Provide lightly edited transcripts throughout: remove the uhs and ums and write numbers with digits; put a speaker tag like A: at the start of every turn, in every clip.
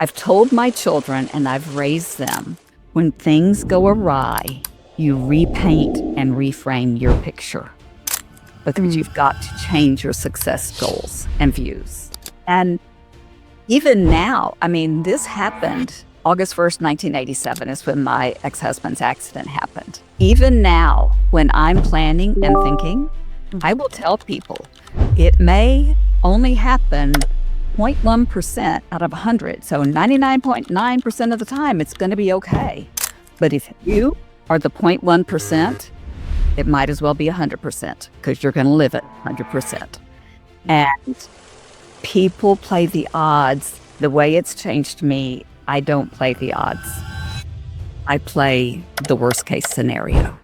A: I've told my children and I've raised them, when things go awry, you repaint and reframe your picture because
B: Mm.
A: you've got to change your success goals and views. And even now, I mean, this happened August 1st, 1987 is when my ex-husband's accident happened. Even now, when I'm planning and thinking, I will tell people it may only happen 0.1% out of 100. So 99.9% of the time, it's going to be okay. But if you are the 0.1%, it might as well be 100% because you're going to live it 100%. And people play the odds. The way it's changed me, I don't play the odds. I play the worst case scenario.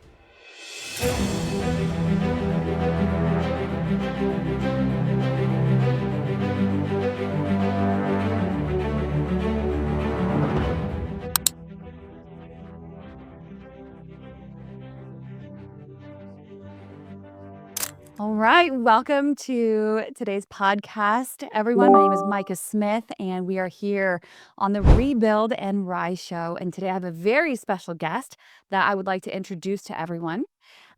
B: All right. Welcome to today's podcast, everyone. My name is Micah Smith, and we are here on the Rebuild and Rise show. And today I have a very special guest that I would like to introduce to everyone.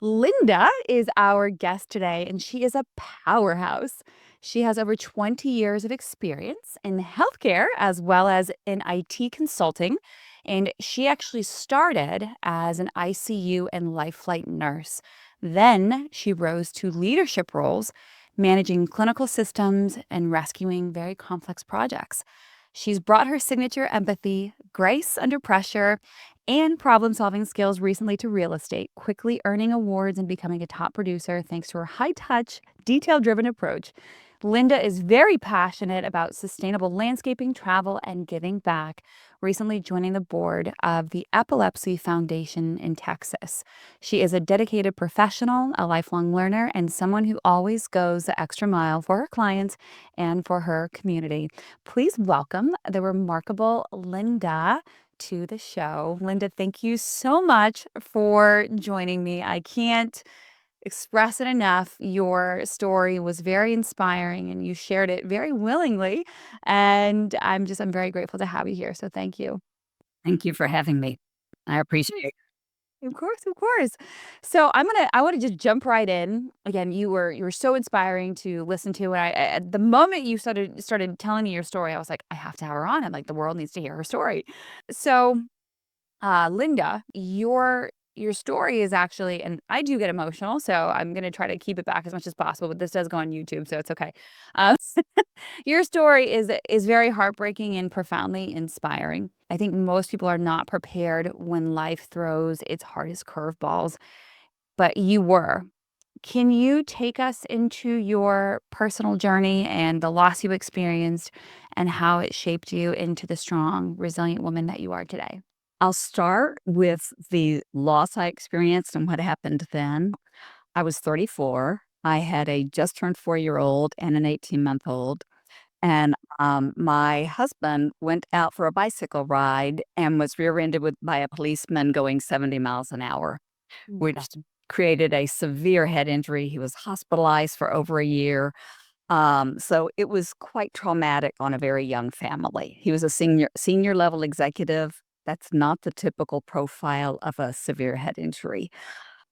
B: Linda is our guest today, and she is a powerhouse. She has over 20 years of experience in healthcare as well as in IT consulting. And she actually started as an ICU and life flight nurse. Then she rose to leadership roles, managing clinical systems and rescuing very complex projects. She's brought her signature empathy, grace under pressure, and problem solving skills recently to real estate, quickly earning awards and becoming a top producer thanks to her high touch, detail driven approach. Linda is very passionate about sustainable landscaping, travel, and giving back, recently joining the board of the Epilepsy Foundation in Texas. She is a dedicated professional, a lifelong learner, and someone who always goes the extra mile for her clients and for her community. Please welcome the remarkable Linda to the show. Linda, thank you so much for joining me. I can't express it enough. Your story was very inspiring and you shared it very willingly. And I'm very grateful to have you here. So thank you.
A: Thank you for having me. I appreciate it.
B: Of course, of course. So I want to just jump right in. Again, you were so inspiring to listen to, and at the moment you started telling me your story, I was like, I have to have her on. I'm like, the world needs to hear her story. So Linda, your story is actually, and I do get emotional, so I'm gonna try to keep it back as much as possible. But this does go on YouTube, so it's okay. Um, your story is very heartbreaking and profoundly inspiring. I think most people are not prepared when life throws its hardest curveballs, but you were. Can you take us into your personal journey and the loss you experienced, and how it shaped you into the strong, resilient woman that you are today?
A: I'll start with the loss I experienced and what happened then. I was 34. I had a just turned 4-year-old and an 18-month-old. And my husband went out for a bicycle ride and was rear-ended by a policeman going 70 miles an hour,
B: Oh my
A: which
B: God.
A: created a severe head injury. He was hospitalized for over a year. So it was quite traumatic on a very young family. He was a senior level executive. That's not the typical profile of a severe head injury.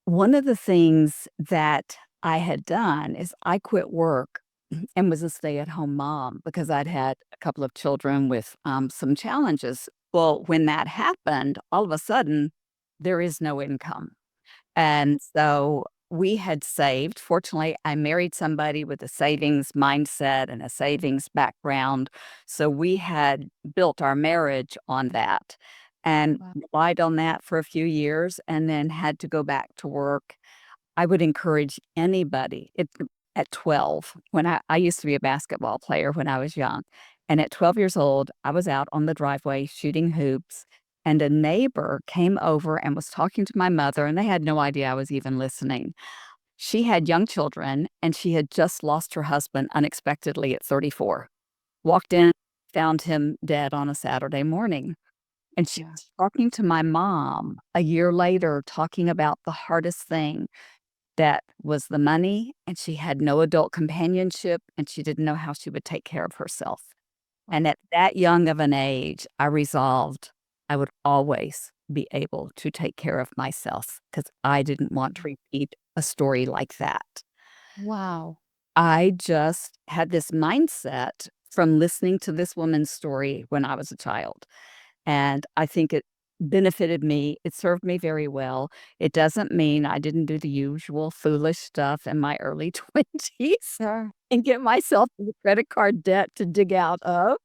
A: One of the things that I had done is I quit work and was a stay-at-home mom because I'd had a couple of children with some challenges. Well, when that happened, all of a sudden, there is no income. And so we had saved. Fortunately, I married somebody with a savings mindset and a savings background. So we had built our marriage on that and
B: Wow.
A: relied on that for a few years and then had to go back to work. I would encourage anybody at 12, when I used to be a basketball player when I was young. And at 12 years old, I was out on the driveway shooting hoops, and a neighbor came over and was talking to my mother, and they had no idea I was even listening. She had young children, and she had just lost her husband unexpectedly at 34. Walked in, found him dead on a Saturday morning. And she
B: Yeah.
A: was talking to my mom a year later, talking about the hardest thing that was the money, and she had no adult companionship, and she didn't know how she would take care of herself. And at that young of an age, I resolved I would always be able to take care of myself because I didn't want to repeat a story like that.
B: Wow.
A: I just had this mindset from listening to this woman's story when I was a child. And I think it benefited me. It served me very well. It doesn't mean I didn't do the usual foolish stuff in my early 20s
B: Sure.
A: and get myself into credit card debt to dig out of.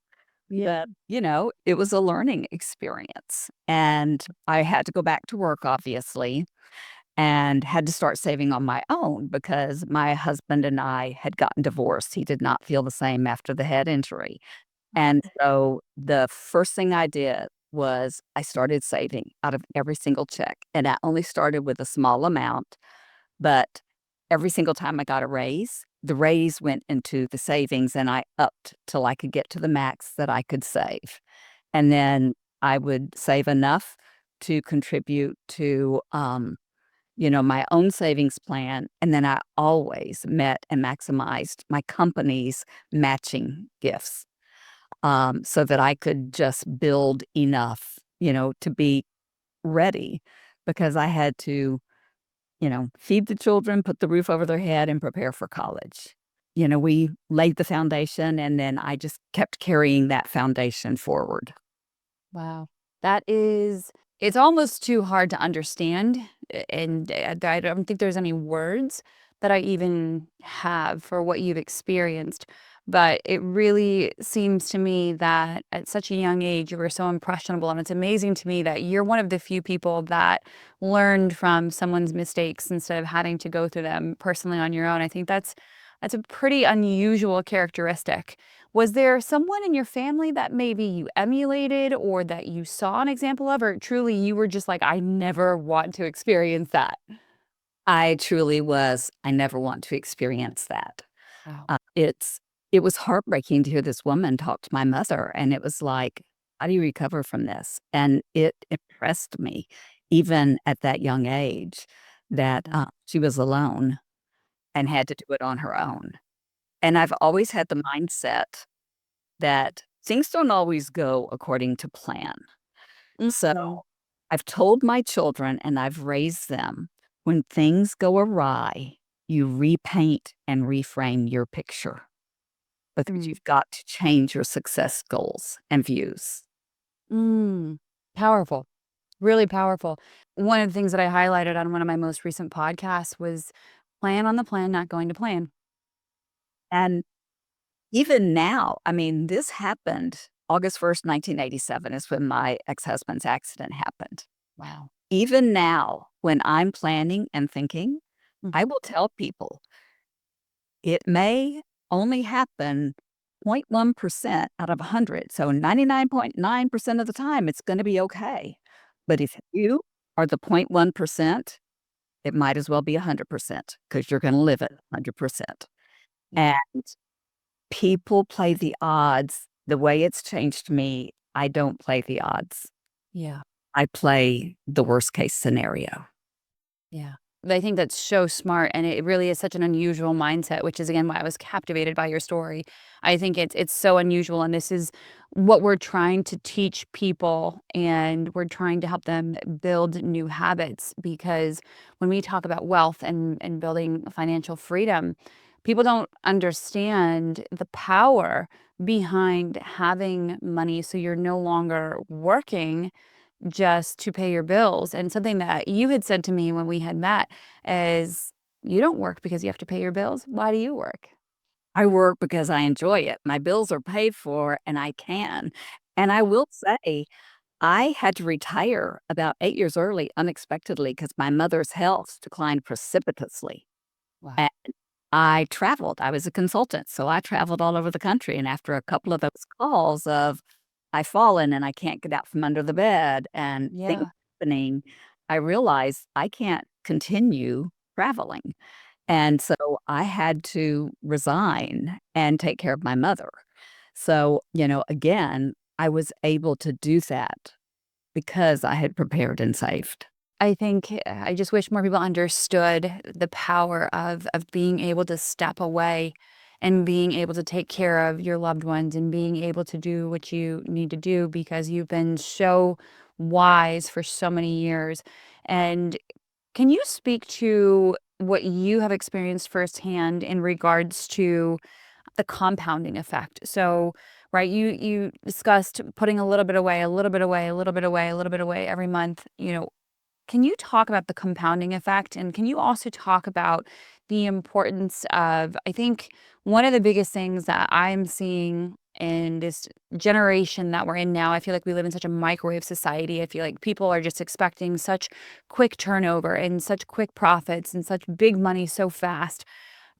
B: Yeah.
A: But, it was a learning experience. And I had to go back to work, obviously, and had to start saving on my own because my husband and I had gotten divorced. He did not feel the same after the head injury. And so the first thing I did was I started saving out of every single check. And I only started with a small amount, but every single time I got a raise, the raise went into the savings and I upped till I could get to the max that I could save. And then I would save enough to contribute to, my own savings plan. And then I always met and maximized my company's matching gifts so that I could just build enough, to be ready because I had to, feed the children, put the roof over their head, and prepare for college. We laid the foundation and then I just kept carrying that foundation forward.
B: Wow. That is it's almost too hard to understand, and I don't think there's any words that I even have for what you've experienced, but it really seems to me that at such a young age, you were so impressionable, and it's amazing to me that you're one of the few people that learned from someone's mistakes instead of having to go through them personally on your own. I think that's a pretty unusual characteristic. Was there someone in your family that maybe you emulated or that you saw an example of, or truly you were just like, "I never want to experience that"?
A: I truly was, I never want to experience that.
B: Wow.
A: Uh, it's it was heartbreaking to hear this woman talk to my mother, and it was like, "How do you recover from this?" And it impressed me, even at that young age, that,
B: Mm.
A: she was alone and had to do it on her own. And I've always had the mindset that things don't always go according to plan. So,
B: Mhm.
A: I've told my children and I've raised them, when things go awry, you repaint and reframe your picture because
B: Mm.
A: you've got to change your success goals and views.
B: Mm. Powerful. Really powerful. One of the things that I highlighted on one of my most recent podcasts was plan on the plan, not going to plan.
A: And even now, I mean, this happened August 1st, 1987 is when my ex-husband's accident happened.
B: Wow.
A: Even now, when I'm planning and thinking,
B: Mm.
A: I will tell people it may only happen 0.1% out of 100. So 99.9% of the time, it's going to be okay. But if you are the 0.1%, it might as well be 100% because you're going to live at 100%. And
B: Yeah.
A: people play the odds the way it's changed me. I don't play the odds.
B: Yeah.
A: I play the worst case scenario.
B: Yeah. I think that's so smart, and it really is such an unusual mindset, which is again why I was captivated by your story. I think it's so unusual, and this is what we're trying to teach people, and we're trying to help them build new habits because when we talk about wealth and building financial freedom, people don't understand the power behind having money so you're no longer working just to pay your bills. And something that you had said to me when we had met is, "You don't work because you have to pay your bills. Why do you work?"
A: I work because I enjoy it. My bills are paid for and I can. And I will say, I had to retire about 8 years early unexpectedly because my mother's health declined precipitously.
B: Wow.
A: And I traveled. I was a consultant, so I traveled all over the country, and after a couple of those calls of, "I've fallen and I can't get out from under the bed," and things
B: Yeah.
A: happening, I realized I can't continue traveling. And so I had to resign and take care of my mother. So, again, I was able to do that because I had prepared and saved.
B: I think I just wish more people understood the power of being able to step away and being able to take care of your loved ones and being able to do what you need to do because you've been so wise for so many years. And can you speak to what you have experienced firsthand in regards to the compounding effect? So, right, you discussed putting a little bit away, a little bit away, a little bit away, a little bit away every month. Can you talk about the compounding effect? And can you also talk about the importance of, I think, one of the biggest things that I'm seeing in this generation that we're in now, I feel like we live in such a microwave society. I feel like people are just expecting such quick turnover and such quick profits and such big money so fast.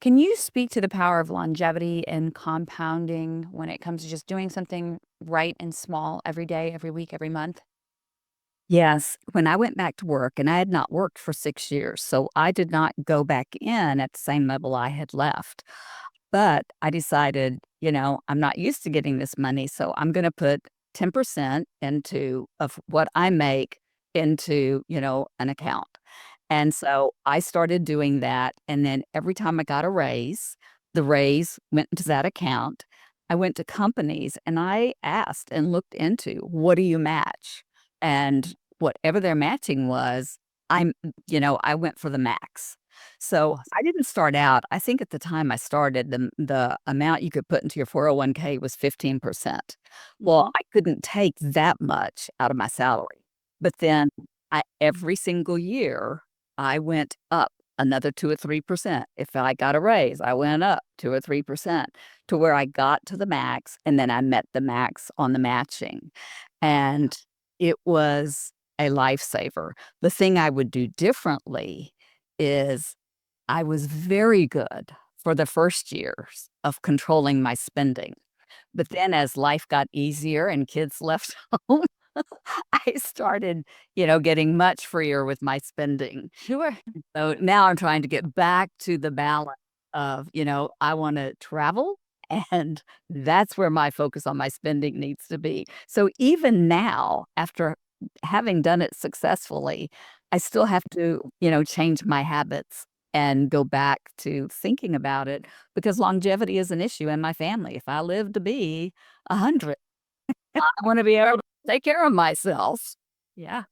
B: Can you speak to the power of longevity and compounding when it comes to just doing something right and small every day, every week, every month?
A: Yes, when I went back to work, and I had not worked for 6 years, so I did not go back in at the same level I had left. But I decided, I'm not used to getting this money, so I'm gonna put 10% into of what I make into, an account. And so I started doing that, and then every time I got a raise, the raise went into that account. I went to companies and I asked and looked into, "What do you match?" And whatever their matching was, I went for the max. So
B: Awesome.
A: I didn't start out, I think at the time I started, the amount you could put into your 401k was 15%. Well,
B: Mhm.
A: I couldn't take that much out of my salary. But then every single year, I went up another 2 or 3%. If I got a raise, I went up 2 or 3% to where I got to the max, and then I met the max on the matching. And it was a lifesaver. The thing I would do differently is I was very good for the first years of controlling my spending. But then as life got easier and kids left home, I started, getting much freer with my spending.
B: Sure.
A: So now I'm trying to get back to the balance of, I wanna travel, and that's where my focus on my spending needs to be. So even now, after having done it successfully, I still have to, change my habits and go back to thinking about it because longevity is an issue in my family. If I live to be 100, I wanna be able to take care of myself.
B: Yeah.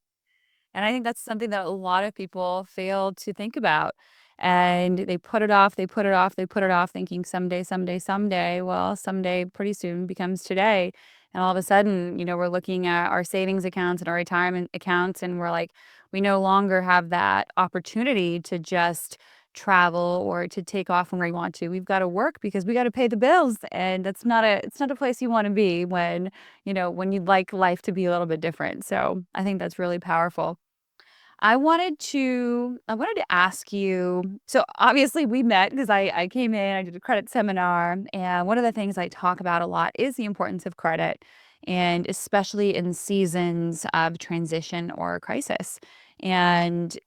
B: And I think that's something that a lot of people fail to think about. And they put it off, they put it off, they put it off, thinking someday, someday, someday. Well, someday pretty soon becomes today. And all of a sudden, we're looking at our savings accounts and our retirement accounts, and we're like, we no longer have that opportunity to just travel or to take off when we want to. We've got to work because we got to pay the bills. And it's not a place you want to be when you'd like life to be a little bit different. So I think that's really powerful. I wanted to ask you, so obviously we met because I came in, I did a credit seminar, and one of the things I talk about a lot is the importance of credit, and especially in seasons of transition or crisis. And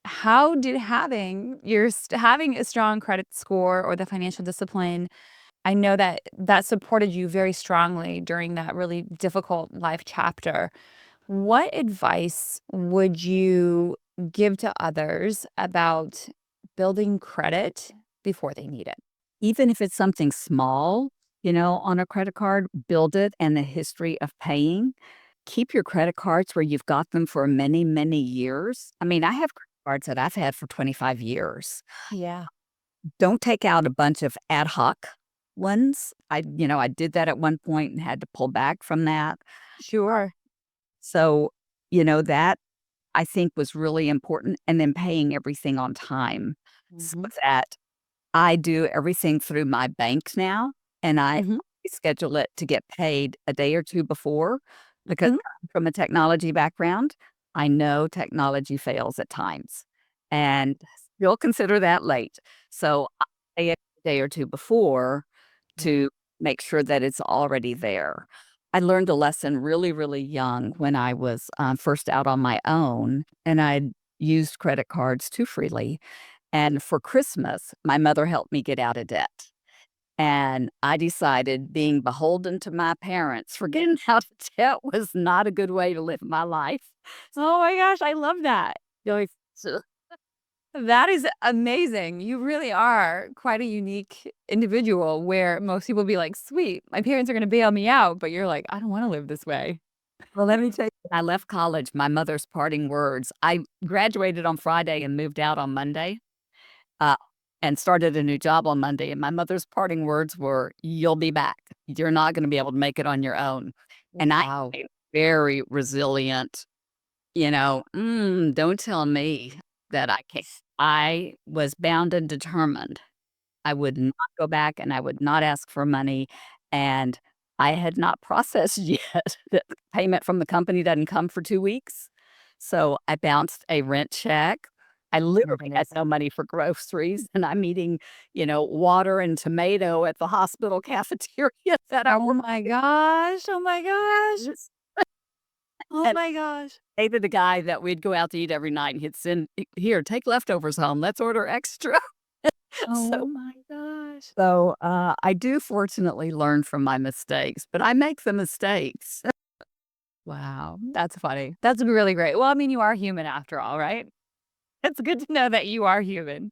B: how did having a strong credit score or the financial discipline, I know that that supported you very strongly during that really difficult life chapter. What advice would you give to others about building credit before they need it?
A: Even if it's something small, on a credit card, build it and a history of paying. Keep your credit cards where you've got them for many, many years. I mean, I have credit cards that I've had for 25 years.
B: Yeah,
A: Don't take out a bunch of ad hoc ones. I did that at one point and had to pull back from that.
B: sure.
A: So, that I think was really important. And then paying everything on time. So
B: Mhm.
A: that I do everything through my bank now, and I
B: Mhm.
A: schedule it to get paid a day or 2 before because
B: Mhm.
A: from a technology background, I know technology fails at times, and still consider that late. So, I pay it a day or 2 before
B: Yeah.
A: to make sure that it's already there. I learned a lesson really, really young when I was, first out on my own, and I'd used credit cards too freely. And for Christmas, my mother helped me get out of debt. And I decided being beholden to my parents for getting out of debt was not a good way to live my life.
B: Oh my gosh, I love that.
A: So
B: That is amazing. You really are quite a unique individual where most people be like, "Sweet, my parents are gonna bail me out," but you're like, "I don't wanna live this way."
A: Well, let me tell you, when I left college, my mother's parting words. I graduated on Friday and moved out on Monday, uh, and started a new job on Monday. And my mother's parting words were, "You'll be back. You're not going to be able to make it on your own." And I am
B: Wow.
A: a very resilient, don't tell me that I can't. I was bound and determined. I would not go back and I would not ask for money, and I had not processed yet that the payment from the company doesn't come for 2 weeks. So, I bounced a rent check. I
B: Oh my
A: literally had
B: goodness.
A: no money for groceries, and I'm eating, water and tomato at the hospital cafeteria that I
B: Oh
A: work
B: my gosh. Oh my gosh.
A: at.
B: Oh
A: And
B: my gosh.
A: I dated a guy that we'd go out to eat every night, and he'd send, "Here, take leftovers home. Let's order extra."
B: Oh
A: So
B: my gosh.
A: I do fortunately learn from my mistakes, but I make the mistakes.
B: Wow, that's funny. That's really great. Well, I mean, you are human after all, right? It's good to know that you are human.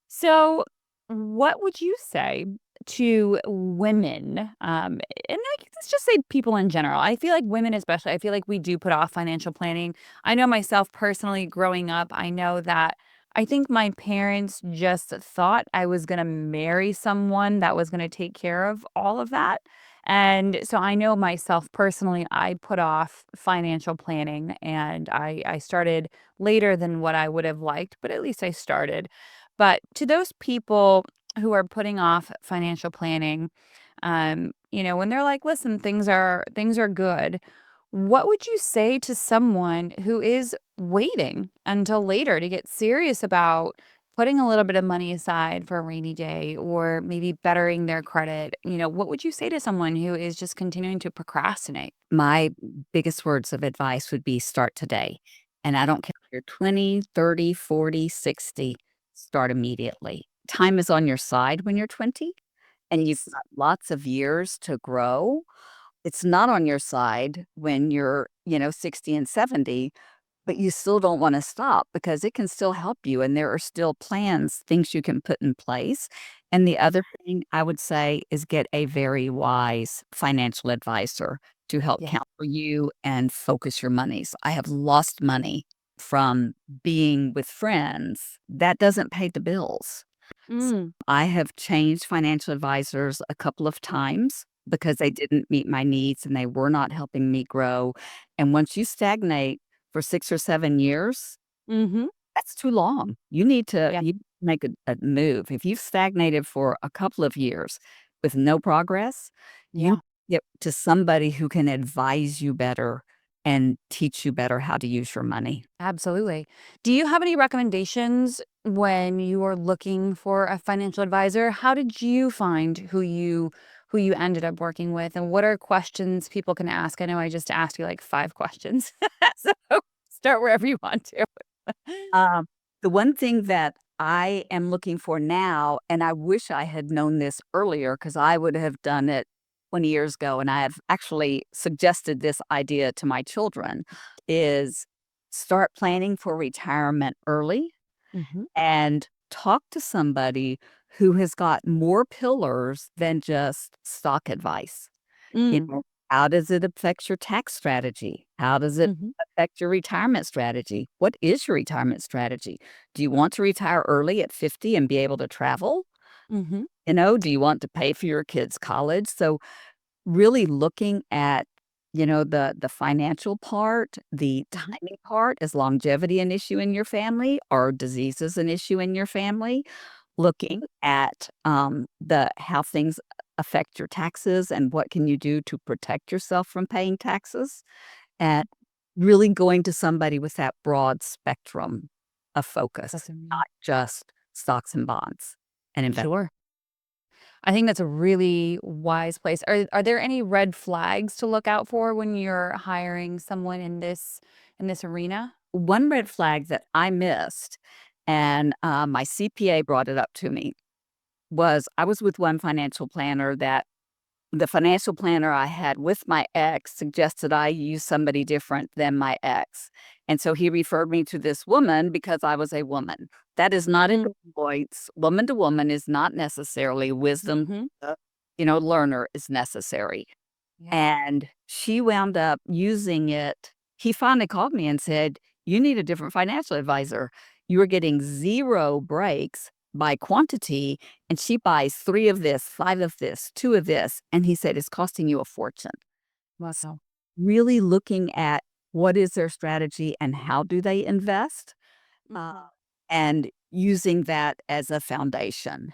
B: So, what would you say to women? And like, let's just say people in general. I feel like women, especially, I feel like we do put off financial planning. I know myself personally growing up, I know that I think my parents just thought I was going to marry someone that was going to take care of all of that. And so I know myself personally, I put off financial planning and I started later than what I would have liked, but at least I started. But to those people who are putting off financial planning, when they're like, "Listen, things are good," what would you say to someone who is waiting until later to get serious about putting a little bit of money aside for a rainy day or maybe bettering their credit? What would you say to someone who is just continuing to procrastinate?
A: My biggest words of advice would be start today. And I don't care if you're 20, 30, 40, 60, start immediately. Time is on your side when you're 20 and you've got lots of years to grow. It's not on your side when you're, 60 and 70. But you still don't wanna stop because it can still help you, and there are still plans, things you can put in place. And the other thing I would say is get a very wise financial advisor to help
B: Yes.
A: counsel you and focus your monies. I have lost money from being with friends. That doesn't pay the bills. S
B: Mm,
A: I have changed financial advisors a couple of times because they didn't meet my needs and they were not helping me grow. And once you stagnate for 6 or 7 years,
B: mhm.
A: that's too long.
B: Yeah,
A: You make a move. If you've stagnated for a couple of years with no progress, you
B: yeah.
A: get to somebody who can advise you better and teach you better how to use your money.
B: Absolutely. Do you have any recommendations when you are looking for a financial advisor? How did you find who you ended up working with, and what are questions people can ask? I know I just asked you like 5 questions. So, start wherever you want to.
A: Um, the one thing that I am looking for now, and I wish I had known this earlier because I would have done it 20 years ago, and I have actually suggested this idea to my children, is start planning for retirement early
B: Mhm.
A: and talk to somebody who has got more pillars than just stock advice. You
B: Mm.
A: know, how does it affect your tax strategy? How does it
B: Mhm.
A: affect your retirement strategy? What is your retirement strategy? Do you want to retire early at 50 and be able to travel?
B: Mhm.
A: Do you want to pay for your kids' college? So really looking at, the financial part, the
B: Mhm.
A: timing part. Is longevity an issue in your family? Are diseases an issue in your family? Looking at, the how things affect your taxes and what can you do to protect yourself from paying taxes, and really going to somebody with that broad spectrum of focus,
B: That's amazing.
A: not just stocks and bonds and invest.
B: Sure. I think that's a really wise place. Are there any red flags to look out for when you're hiring someone in this arena?
A: One red flag that I missed, and, my CPA brought it up to me, was I was with one financial planner that the financial planner I had with my ex suggested I use somebody different than my ex, and so he referred me to this woman because I was a woman. That is not in points. Woman to woman is not necessarily wisdom.
B: Mhm.
A: Learner is necessary.
B: Yeah.
A: And she wound up using it. He finally called me and said, "You need a different financial advisor. You are getting 0 breaks by quantity, and she buys 3 of this, 5 of this, 2 of this." And he said, "It's costing you a fortune." S
B: Wow.
A: Really looking at what is their strategy and how do they invest, uh,
B: Mhm.
A: and using that as a foundation.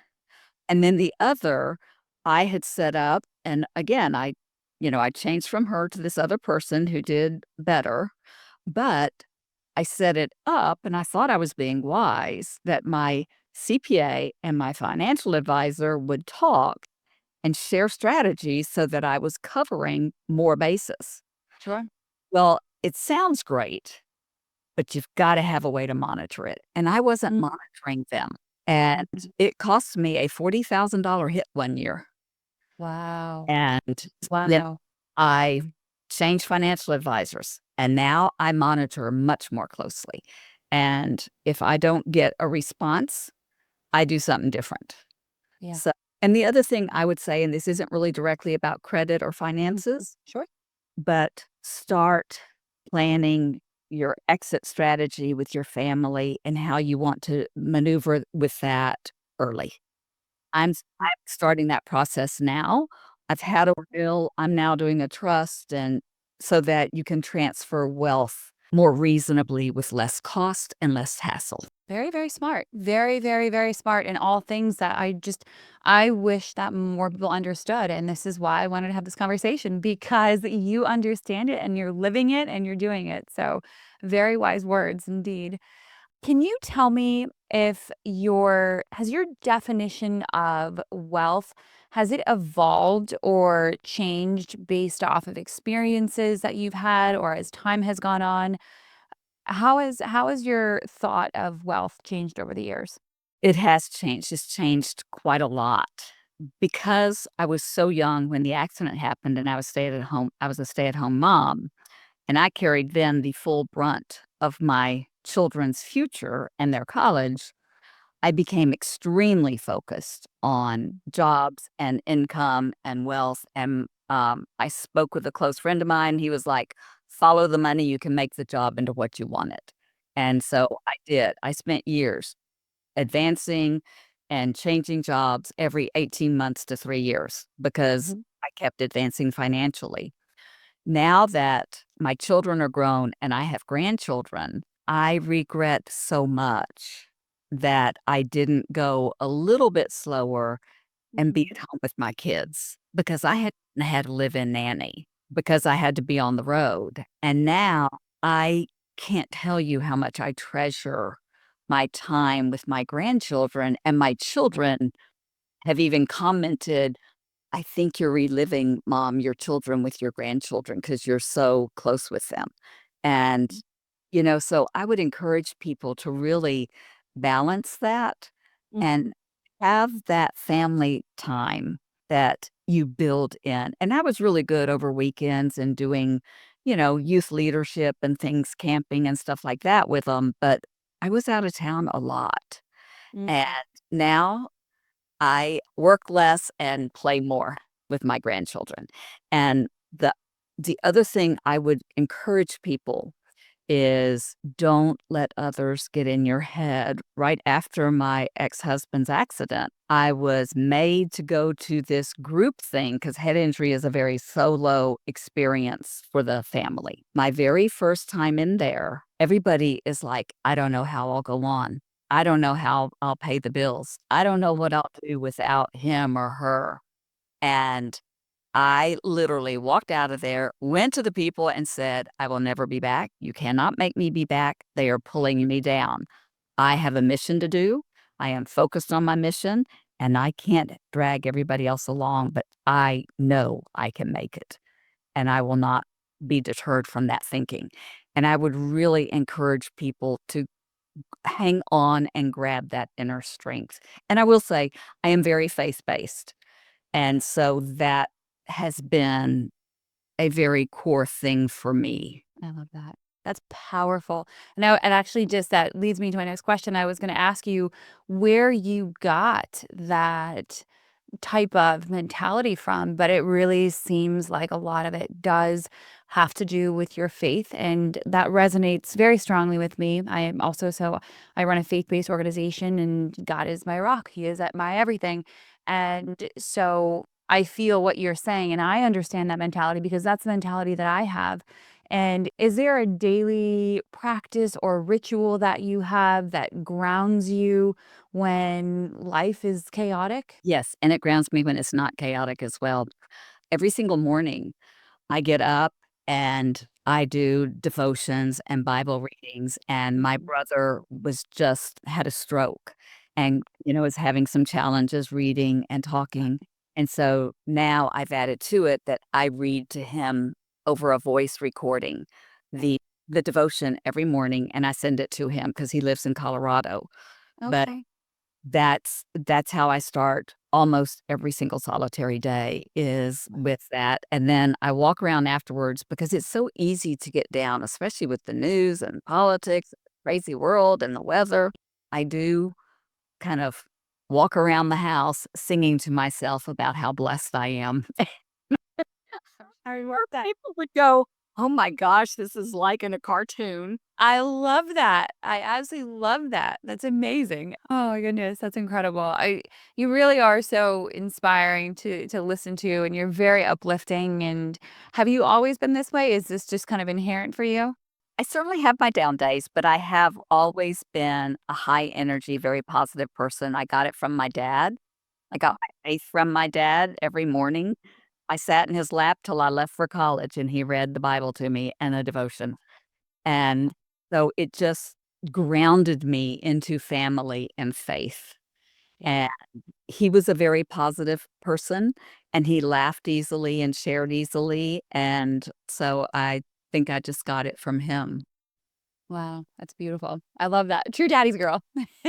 A: And then the other, I had set up, and again, I changed from her to this other person who did better, but I set it up and I thought I was being wise that my CPA and my financial advisor would talk and share strategies so that I was covering more bases.
B: Sure.
A: Well, it sounds great, but you've gotta have a way to monitor it, and I wasn't
B: Mm.
A: monitoring them, and
B: Mhm.
A: it cost me a $40,000 hit one year,
B: Wow.
A: and then
B: Wow.
A: I changed financial advisors, and now I monitor much more closely, and if I don't get a response, I do something different.
B: Yeah.
A: So and the other thing I would say, and this isn't really directly about credit or
B: Mhm.
A: finances,
B: Sure.
A: but start planning your exit strategy with your family and how you want to maneuver with that early. I'm starting that process now. I've had a will, I'm now doing a trust and so that you can transfer wealth more reasonably with less cost and less hassle.
B: Very, very smart. Very, very, very smart in all things that I wish that more people understood. And this is why I wanted to have this conversation because you understand it and you're living it and you're doing it. So very wise words indeed. Can you tell me if your definition of wealth, has it evolved or changed based off of experiences that you've had or as time has gone on? How has your thought of wealth changed over the years?
A: It has changed. It's changed quite a lot because I was so young when the accident happened and I was a stay-at-home mom, and I carried then the full brunt of my children's future and their college. I became extremely focused on jobs and income and wealth, and, I spoke with a close friend of mine, he was like, "Follow the money, you can make the job into what you want it." And so I did. I spent years advancing and changing jobs every 18 months to 3 years because
B: Mhm.
A: I kept advancing financially. Now that my children are grown and I have grandchildren, I regret so much that I didn't go a little bit slower and be
B: Mhm.
A: at home with my kids because I had a live-in nanny because I had to be on the road. And now I can't tell you how much I treasure my time with my grandchildren, and my children have even commented, "I think you're reliving, mom, your children with your grandchildren because 'cause you're so close with them." And, so I would encourage people to really balance that
B: Mhm.
A: and have that family time that you build in. And I was really good over weekends and doing, youth leadership and things, camping and stuff like that with them, but I was out of town a lot. And
B: Mhm.
A: now I work less and play more with my grandchildren. And the other thing I would encourage people is don't let others get in your head. Right after my ex-husband's accident, I was made to go to this group thing because head injury is a very solo experience for the family. My very first time in there, everybody is like, "I don't know how I'll go on. I don't know how I'll pay the bills. I don't know what I'll do without him or her." And I literally walked out of there, went to the people and said, "I will never be back. You cannot make me be back. They are pulling me down. I have a mission to do. I am focused on my mission, and I can't drag everybody else along, but I know I can make it, and I will not be deterred from that thinking." And I would really encourage people to hang on and grab that inner strength. And I will say, I am very faith-based, and so that has been a very core thing for me.
B: I love that. That's powerful. Now, and actually, just that leads me to my next question. I was going to ask you where you got that type of mentality from, but it really seems like a lot of it does have to do with your faith, and that resonates very strongly with me. I am also I run a faith-based organization, and God is my rock. He is at my everything. And so I feel what you're saying, and I understand that mentality because that's the mentality that I have. And is there a daily practice or ritual that you have that grounds you when life is chaotic?
A: Yes, and it grounds me when it's not chaotic as well. Every single morning, I get up and I do devotions and Bible readings, and my
B: Mhm.
A: brother was just had a stroke and, is having some challenges reading and talking, and so now I've added to it that I read to him over a voice recording the the devotion every morning, and I send it to him because he lives in Colorado, but
B: Okay.
A: that's how I start almost every single solitary day is with that, and then I walk around afterwards because it's so easy to get down, especially with the news and politics, crazy world and the weather. I do kind of walk around the house singing to myself about how blessed I am.
B: I love
A: Or
B: that.
A: people would go, "Oh my gosh, this is like in a cartoon."
B: I love that. I absolutely love that. That's amazing. Oh my goodness, that's incredible. I You really are so inspiring to listen to, and you're very uplifting. And have you always been this way? Is this just kind of inherent for you?
A: I certainly have my down days, but I have always been a high energy, very positive person. I got it from my dad. I got my faith from my dad every morning. I sat in his lap till I left for college, and he read the Bible to me and a devotion. And so it just grounded me into family and faith.
B: Yeah.
A: And he was a very positive person, and he laughed easily and shared easily. And so I think I just got it from him.
B: Wow, that's beautiful. I love that. True daddy's girl.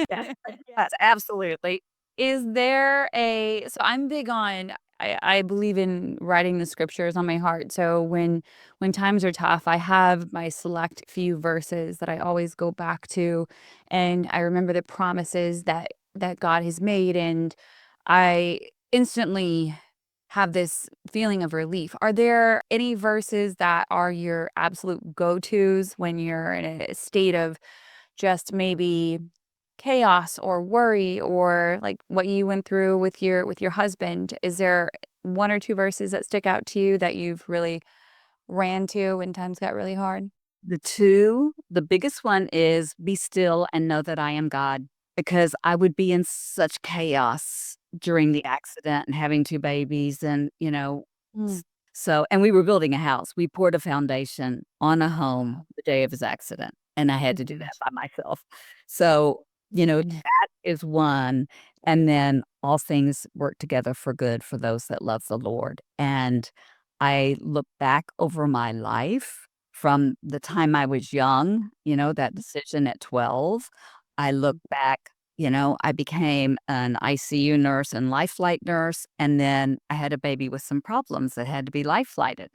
A: Yes, yes, absolutely.
B: Is there a so I'm big on I believe in writing the scriptures on my heart. So when times are tough, I have my select few verses that I always go back to, and I remember the promises that God has made, and I instantly have this feeling of relief. Are there any verses that are your absolute go-tos when you're in a state of just maybe chaos or worry, or like what you went through with your husband? Is there one or two verses that stick out to you that you've really ran to when times got really hard?
A: The biggest one is be still and know that I am God, because I would be in such chaos during the accident and having 2 babies and,
B: Mm.
A: s so and we were building a house. We poured a foundation on a home
B: Wow.
A: the day of his accident, and I
B: Oh
A: had
B: my
A: to do that
B: goodness.
A: by myself. So,
B: Oh my goodness.
A: that is one, and then all things work together for good for those that love the Lord, and I look back over my life from the time I was young, that decision at 12. I look back, I became an ICU nurse and life flight nurse, and then I had a baby with some problems that had to be life flighted.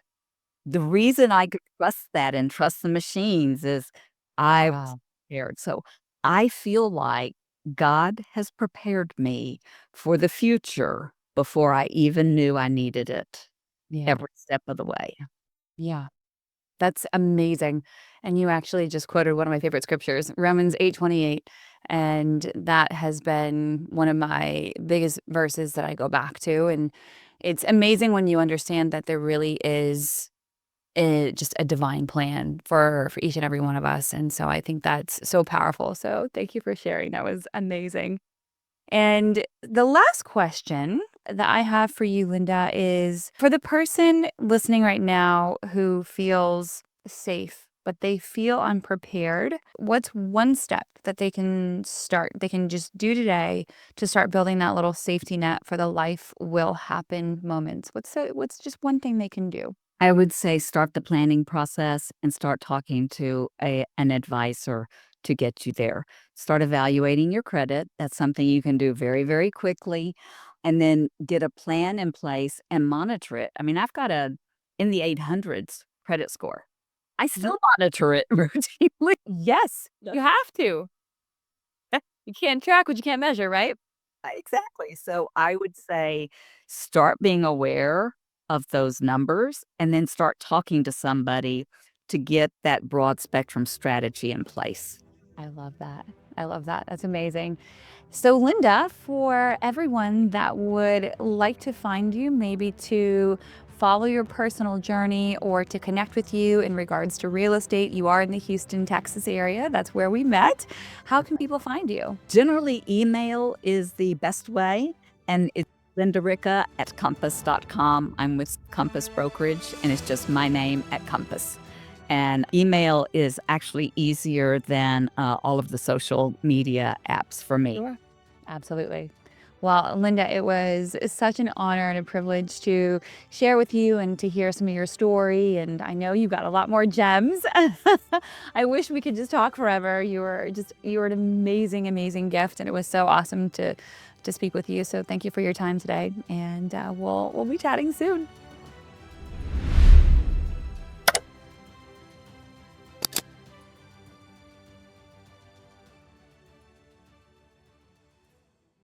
A: The reason I could trust that and trust the machines is I was
B: Wow.
A: prepared. So I feel like God has prepared me for the future before I even knew I needed it
B: Yeah.
A: every step of the way.
B: Yeah. That's amazing. And you actually just quoted one of my favorite scriptures, Romans 8:28, and that has been one of my biggest verses that I go back to. And it's amazing when you understand that there really is just a divine plan for each and every one of us. And so I think that's so powerful. So thank you for sharing. That was amazing. And the last question that I have for you, Linda, is for the person listening right now who feels safe, but they feel unprepared, what's one step that they can just do today to start building that little safety net for the life will happen moments? What's just one thing they can do?
A: I would say start the planning process and start talking to an advisor to get you there. Start evaluating your credit. That's something you can do very, very quickly. And then get a plan in place and monitor it. I mean, I've got a in the 800s credit score. I still monitor it routinely.
B: Yes, you have to. You can't track what you can't measure, right?
A: Exactly. So I would say start being aware of those numbers and then start talking to somebody to get that broad spectrum strategy in place.
B: I love that. I love that. That's amazing. So, Linda, for everyone that would like to find you, maybe to follow your personal journey or to connect with you in regards to real estate, you are in the Houston, Texas area. That's where we met. How can people find you?
A: Generally, email is the best way, and it's lindaricka@compass.com. I'm with Compass Brokerage, and it's just my name at Compass. And email is actually easier than all of the social media apps for me.
B: Sure. Absolutely. Well, Linda, it was such an honor and a privilege to share with you and to hear some of your story. And I know you got a lot more gems. I wish we could just talk forever. You were an amazing, amazing gift, and it was so awesome to speak with you. So thank you for your time today, and we'll be chatting soon.